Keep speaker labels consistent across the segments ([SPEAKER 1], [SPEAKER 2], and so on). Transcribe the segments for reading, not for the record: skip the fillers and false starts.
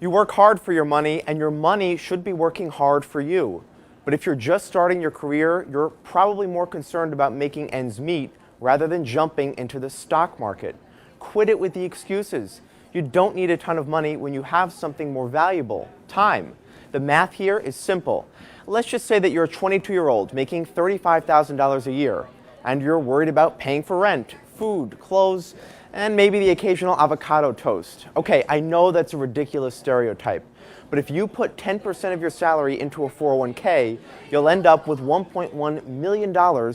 [SPEAKER 1] You work hard for your money, and your money should be working hard for you. But if you're just starting your career, you're probably more concerned about making ends meet rather than jumping into the stock market. Quit it with the excuses. You don't need a ton of money when you have something more valuable, time. The math here is simple. Let's just say that you're a 22-year-old making $35,000 a year, and you're worried about paying for rent, food, clothes, and maybe the occasional avocado toast. Okay, I know that's a ridiculous stereotype, but if you put 10% of your salary into a 401k, you'll end up with $1.1 million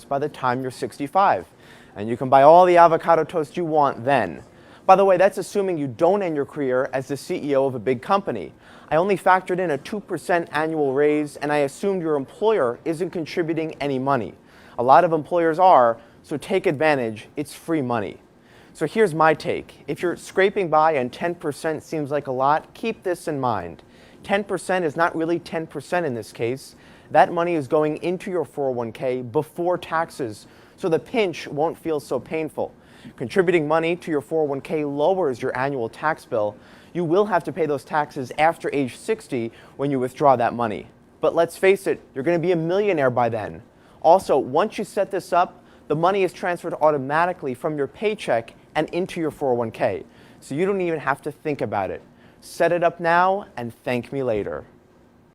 [SPEAKER 1] by the time you're 65. And you can buy all the avocado toast you want then. By the way, that's assuming you don't end your career as the CEO of a big company. I only factored in a 2% annual raise, and I assumed your employer isn't contributing any money. A lot of employers are, so take advantage. It's free money. So here's my take. If you're scraping by and 10% seems like a lot, keep this in mind. 10% is not really 10% in this case. That money is going into your 401k before taxes, so the pinch won't feel so painful. Contributing money to your 401k lowers your annual tax bill. You will have to pay those taxes after age 60 when you withdraw that money. But let's face it, you're going to be a millionaire by then. Also, once you set this up, the money is transferred automatically from your paycheck and into your 401k, so you don't even have to think about it. Set it up now and thank me later.